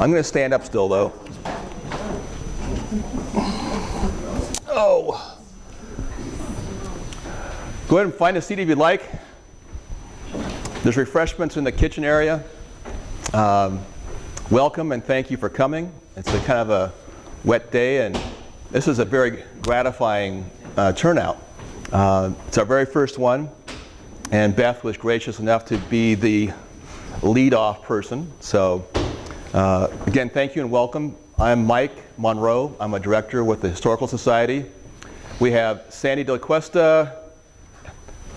I'm going to stand up still, though. Oh. Go ahead and find a seat if you'd like. There's refreshments in the kitchen area. Welcome and thank you for coming. It's a kind of a wet day, and this is a very gratifying turnout. It's our very first one, and Beth was gracious enough to be the lead-off person. So again, thank you and welcome. I'm Mike Monroe. I'm a director with the Historical Society. We have Sandy Del Cuesta.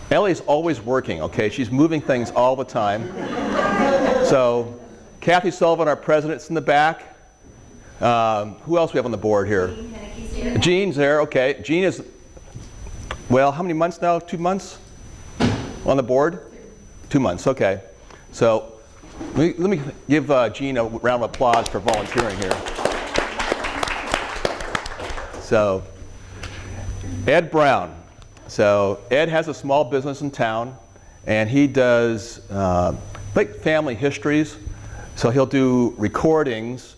Ellie's always working, okay? She's moving things all the time. So Kathy Sullivan, our president's in the back. Who else we have on the board here? Jean's there, okay. Jean is, well, how many months now? 2 months on the board? 2 months, okay. So let me give Jean a round of applause for volunteering here. So Ed Brown. So Ed has a small business in town, and he does like family histories. So he'll do recordings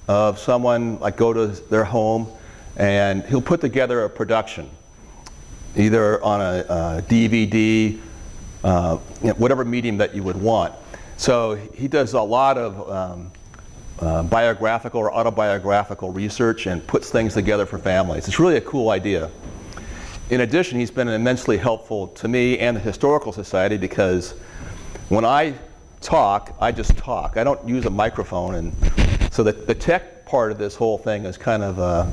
of someone, like go to their home, and he'll put together a production, either on a DVD, whatever medium that you would want. So he does a lot of biographical or autobiographical research and puts things together for families. It's really a cool idea. In addition, he's been immensely helpful to me and the Historical Society, because when I talk, I just talk. I don't use a microphone, and so the tech part of this whole thing is kind of a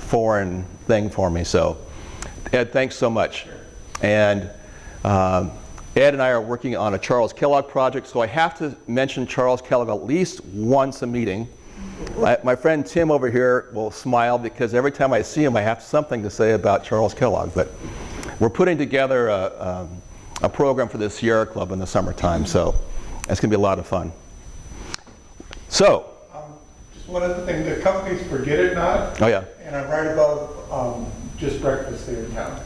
foreign thing for me. So Ed, thanks so much. And Ed and I are working on a Charles Kellogg project, so I have to mention Charles Kellogg at least once a meeting. My friend Tim over here will smile, because every time I see him I have something to say about Charles Kellogg. But we're putting together a program for the Sierra Club in the summertime, so it's going to be a lot of fun. So, just one other thing, the company's Forget It Not. Oh yeah. And I'm right above Just Breakfast there in town.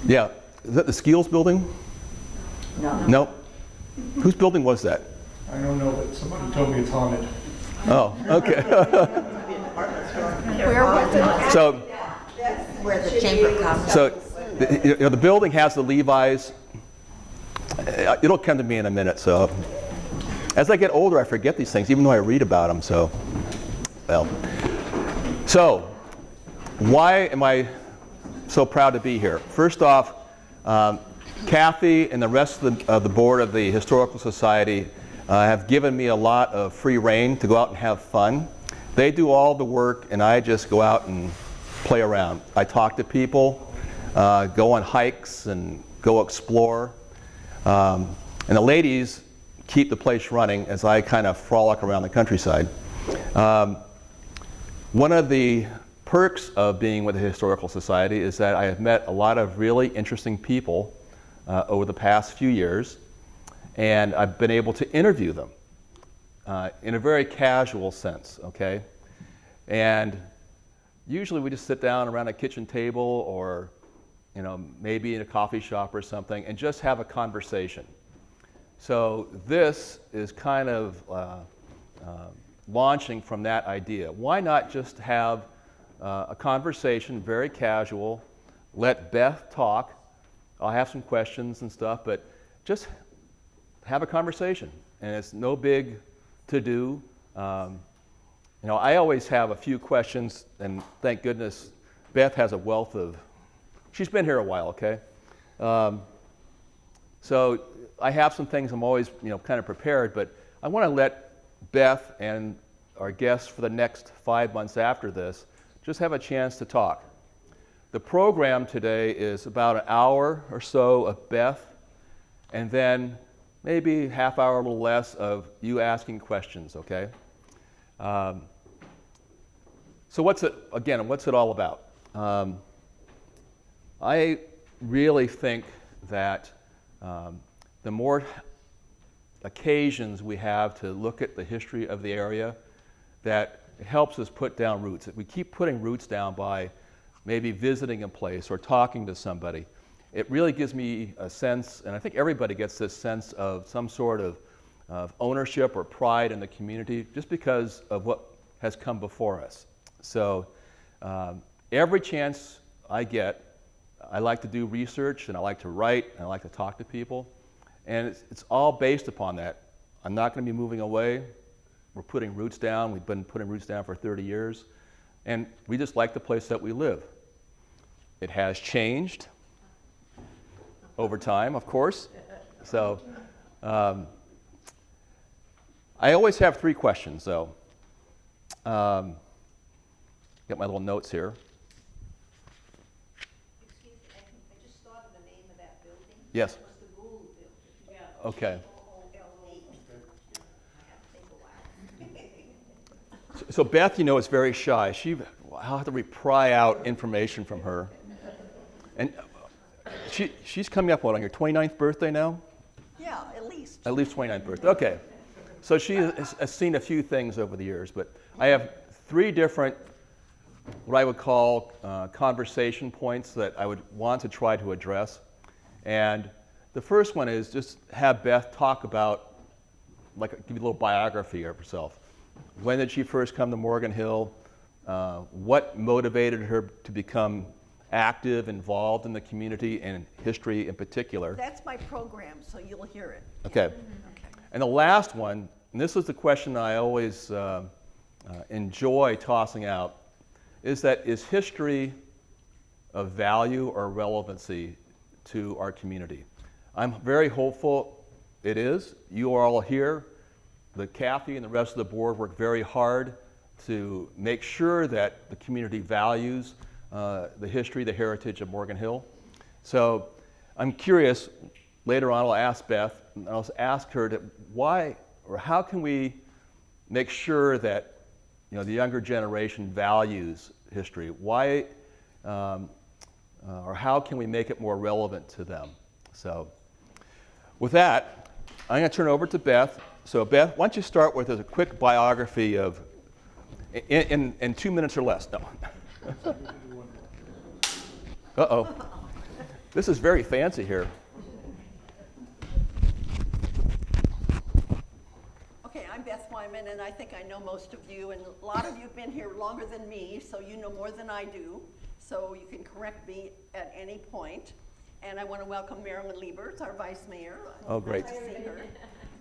Yeah. Is that the Skeels building? No. Nope. Whose building was that? I don't know, but somebody told me it's haunted. Oh, okay. Where was it? So, Where the Chamber of Commerce. so the building has the Levi's. It'll come to me in a minute. So, as I get older, I forget these things, even though I read about them. So, well. So, why am I so proud to be here? First off, Kathy and the rest of the board of the Historical Society have given me a lot of free rein to go out and have fun. They do all the work, and I just go out and play around. I talk to people, go on hikes, and go explore. And the ladies keep the place running as I kind of frolic around the countryside. One of the perks of being with the Historical Society is that I have met a lot of really interesting people over the past few years, and I've been able to interview them in a very casual sense, okay? And usually we just sit down around a kitchen table, or maybe in a coffee shop or something, and just have a conversation. So this is kind of launching from that idea. Why not just have a conversation, very casual, let Beth talk. I'll have some questions and stuff, but just have a conversation, and it's no big to-do. I always have a few questions, and thank goodness Beth has a wealth of, she's been here a while, okay? So I have some things I'm always, kind of prepared, but I want to let Beth and our guests for the next 5 months after this just have a chance to talk. The program today is about an hour or so of Beth, and then maybe half hour, a little less, of you asking questions, okay? So what's it all about? I really think that the more occasions we have to look at the history of the area, that helps us put down roots. If we keep putting roots down by maybe visiting a place or talking to somebody, it really gives me a sense, and I think everybody gets this sense of some sort of ownership or pride in the community, just because of what has come before us. So every chance I get, I like to do research, and I like to write, and I like to talk to people. And it's all based upon that. I'm not going to be moving away. We're putting roots down. We've been putting roots down for 30 years. And we just like the place that we live. It has changed over time, of course. So I always have 3 questions, though. Got my little notes here. Excuse me, I just thought of the name of that building. Yes. It was the Gould Building. Yeah. Okay. Gould. I have to think a while. So Beth, is very shy. I'll have to pry out information from her. And she's coming up, on your 29th birthday now? Yeah, at least. At least 29th birthday. Okay. So she has seen a few things over the years, but I have 3 different, what I would call conversation points that I would want to try to address. And the first one is just have Beth talk about, give you a little biography of herself. When did she first come to Morgan Hill? What motivated her to become active, involved in the community and history in particular? That's my program, so you'll hear it. Okay. Okay. And the last one, and this is the question I always enjoy tossing out, is history of value or relevancy to our community? I'm very hopeful it is. You are all here. Kathy and the rest of the board work very hard to make sure that the community values the history, the heritage of Morgan Hill. So I'm curious, later on I'll ask Beth, and I'll ask her why or how can we make sure that the younger generation values history? Why or how can we make it more relevant to them? So with that, I'm going to turn it over to Beth. So Beth, why don't you start with a quick biography of, in 2 minutes or less. No. Uh-oh. This is very fancy here. Okay, I'm Beth Wyman, and I think I know most of you, and a lot of you have been here longer than me, so you know more than I do, so you can correct me at any point. And I want to welcome Marilyn Liebert, our vice mayor. Oh, great. Nice to see her.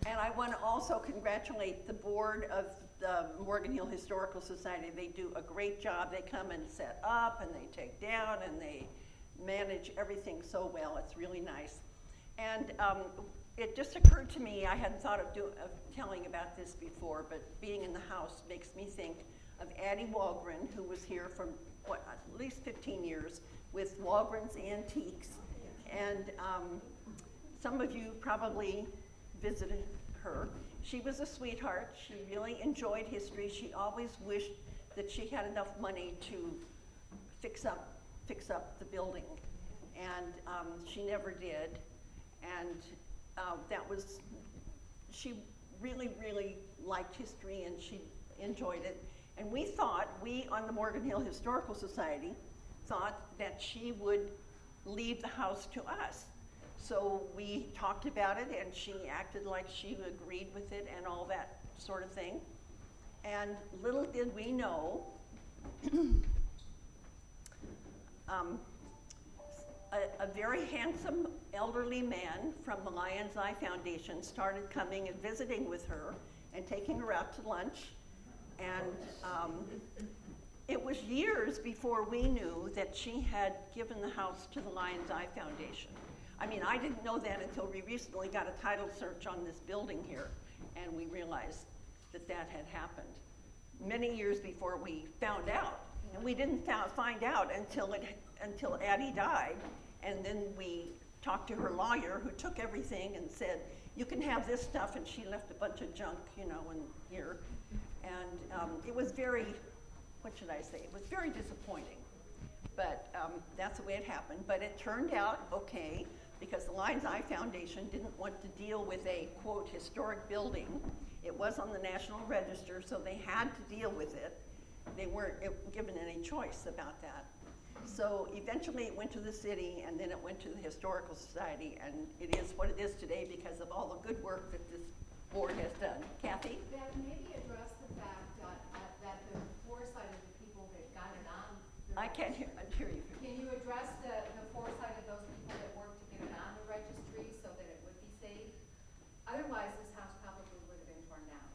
And I want to also congratulate the board of the Morgan Hill Historical Society. They do a great job. They come and set up, and they take down, and they manage everything so well. It's really nice. And it just occurred to me, I hadn't thought of telling about this before, but being in the house makes me think of Addie Walgren, who was here for at least 15 years with Walgren's Antiques. And some of you probably visited her. She was a sweetheart. She really enjoyed history. She always wished that she had enough money to fix up the building, and she never did. And she really, really liked history, and she enjoyed it. And we on the Morgan Hill Historical Society thought that she would leave the house to us. So we talked about it, and she acted like she agreed with it and all that sort of thing. And little did we know, a very handsome elderly man from the Lion's Eye Foundation started coming and visiting with her and taking her out to lunch. And it was years before we knew that she had given the house to the Lion's Eye Foundation. I mean, I didn't know that until we recently got a title search on this building here, and we realized that that had happened many years before we found out. And we didn't find out until Addie died, and then we talked to her lawyer, who took everything and said, you can have this stuff, and she left a bunch of junk, in here. And it was very, what should I say? It was very disappointing. But that's the way it happened. But it turned out okay, because the Lion's Eye Foundation didn't want to deal with a, quote, historic building. It was on the National Register, so they had to deal with it. They weren't given any choice about that. So eventually it went to the city, and then it went to the Historical Society, and it is what it is today because of all the good work that this board has done. Kathy? Beth, maybe address the fact that that the foresight of the people that got it on. I can't hear you. Can you address the foresight of those people that worked to get it on the registry so that it would be saved? Otherwise, this house probably would have been torn down.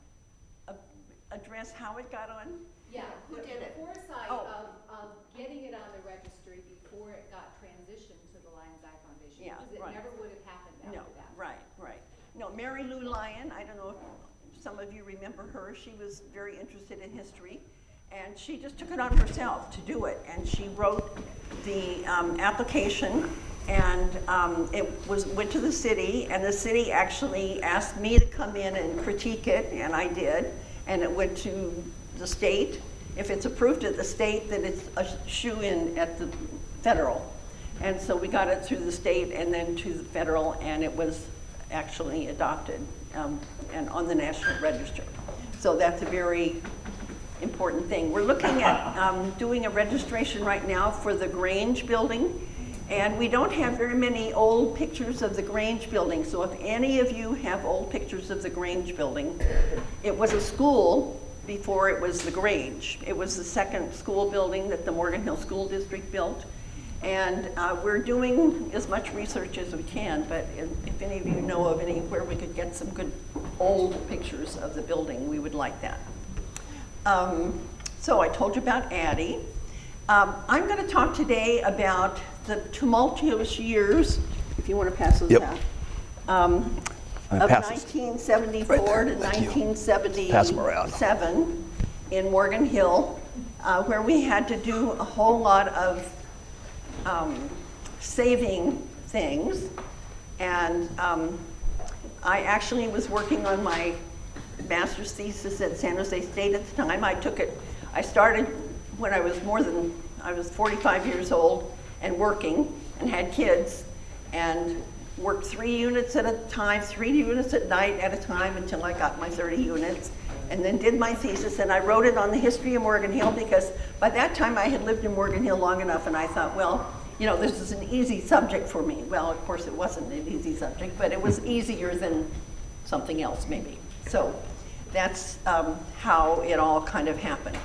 Address how it got on? Yeah. Who did it? The foresight Oh. of getting it on the registry before it got transitioned to the Lions Eye Foundation. Yeah, Because right. it never would have happened No, after that. right. No, Mary Lou Lyon, I don't know if some of you remember her, she was very interested in history, and she just took it on herself to do it, and she wrote the application, and it went to the city, and the city actually asked me to come in and critique it, and I did, and it went to the state. If it's approved at the state, then it's a shoo-in at the federal. And so we got it through the state and then to the federal, and it was actually adopted and on the National Register. So that's a very important thing. We're looking at doing a registration right now for the Grange building, and we don't have very many old pictures of the Grange building. So if any of you have old pictures of the Grange building, it was a school before it was the Grange. It was the second school building that the Morgan Hill School District built. And we're doing as much research as we can, but if any of you know of anywhere we could get some good old pictures of the building, we would like that. So I told you about Addie. I'm going to talk today about the tumultuous years, if you want to pass those Yep. out, of pass this. 1974 Right there. to Thank you. 1977 Pass them around. in Morgan Hill, where we had to do a whole lot of saving things. And I actually was working on my master's thesis at San Jose State at the time. I started when I was 45 years old and working and had kids and worked 3 units at a time, 3 units at night at a time until I got my 30 units. And then did my thesis, and I wrote it on the history of Morgan Hill because by that time I had lived in Morgan Hill long enough, and I thought, well, you know, this is an easy subject for me. Well, of course it wasn't an easy subject, but it was easier than something else maybe. So that's how it all kind of happened.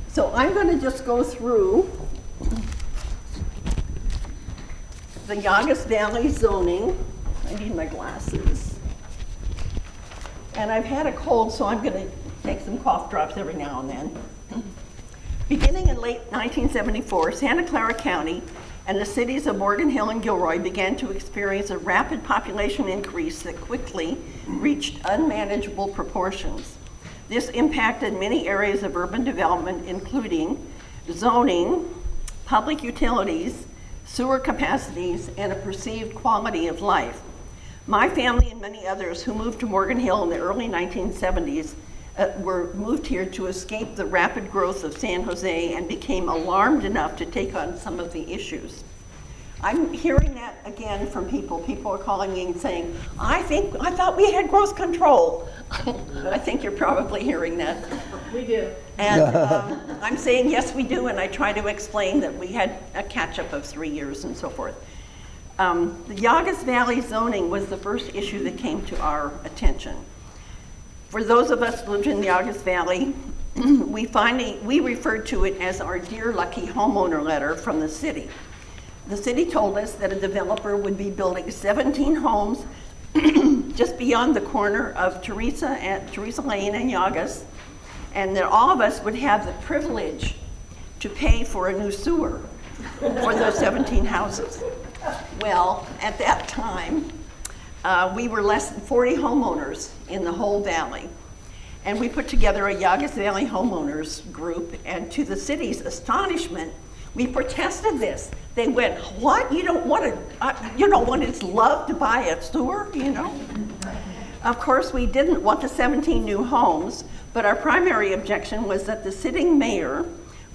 So I'm going to just go through the Yagas Valley zoning. I need my glasses. And I've had a cold, so I'm going to take some cough drops every now and then. Beginning in late 1974, Santa Clara County and the cities of Morgan Hill and Gilroy began to experience a rapid population increase that quickly reached unmanageable proportions. This impacted many areas of urban development, including zoning, public utilities, sewer capacities, and a perceived quality of life. My family and many others who moved to Morgan Hill in the early 1970s were moved here to escape the rapid growth of San Jose and became alarmed enough to take on some of the issues. I'm hearing that again from people. People are calling me and saying, I thought we had growth control. I think you're probably hearing that. We do. And I'm saying, yes, we do, and I try to explain that we had a catch-up of 3 years and so forth. The Yagas Valley zoning was the first issue that came to our attention. For those of us who lived in the Yagas Valley, we referred to it as our Dear Lucky Homeowner letter from the city. The city told us that a developer would be building 17 homes just beyond the corner of Teresa Lane and Yagas, and that all of us would have the privilege to pay for a new sewer for those 17 houses. Well, at that time, we were less than 40 homeowners in the whole valley. And we put together a Yagas Valley homeowners group, and to the city's astonishment, we protested this. They went, what? You don't want its love to buy a sewer, you know? Of course, we didn't want the 17 new homes, but our primary objection was that the sitting mayor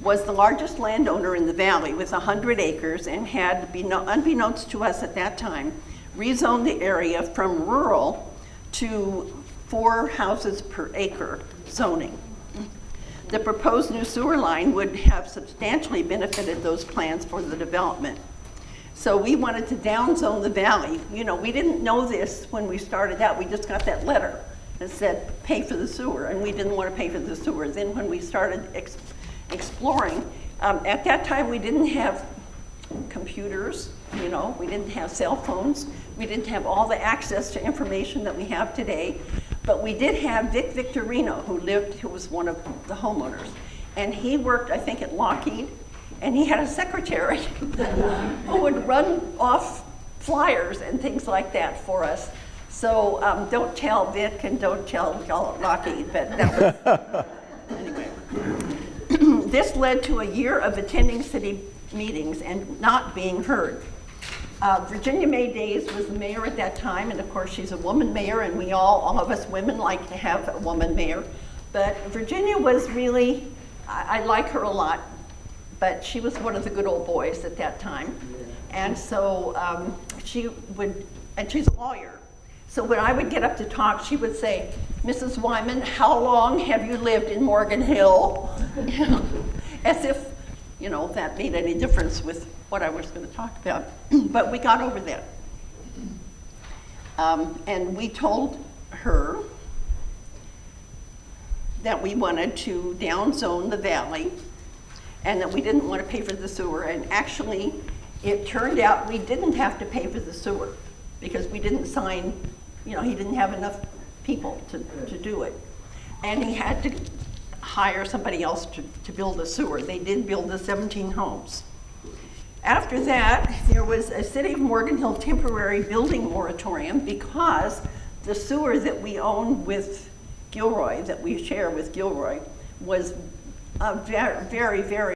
was the largest landowner in the valley with 100 acres and had, unbeknownst to us at that time, rezoned the area from rural to 4 houses per acre zoning. The proposed new sewer line would have substantially benefited those plans for the development. So we wanted to downzone the valley. You know, we didn't know this when we started out. We just got that letter. and said, pay for the sewer, and we didn't want to pay for the sewer. Then when we started exploring, at that time we didn't have computers, you know, we didn't have cell phones, we didn't have all the access to information that we have today, but we did have Vic Victorino, who was one of the homeowners, and he worked, I think, at Lockheed, and he had a secretary who would run off flyers and things like that for us. So don't tell Vic and don't tell Lockheed, but that was, anyway. This led to a year of attending city meetings and not being heard. Virginia May Days was the mayor at that time, and of course she's a woman mayor, and we all of us women like to have a woman mayor. But Virginia was really, I like her a lot, but she was one of the good old boys at that time. And so she would, and she's a lawyer. So when I would get up to talk, she would say, Mrs. Wyman, how long have you lived in Morgan Hill? As if, you know, that made any difference with what I was going to talk about. But we got over that. And we told her that we wanted to downzone the valley and that we didn't want to pay for the sewer. And actually, it turned out we didn't have to pay for the sewer because we didn't sign, you know, he didn't have enough people to do it. And he had to hire somebody else to build the sewer. They did build the 17 homes. After that, there was a City of Morgan Hill temporary building moratorium because the sewer that we own with Gilroy, that we share with Gilroy, was very, very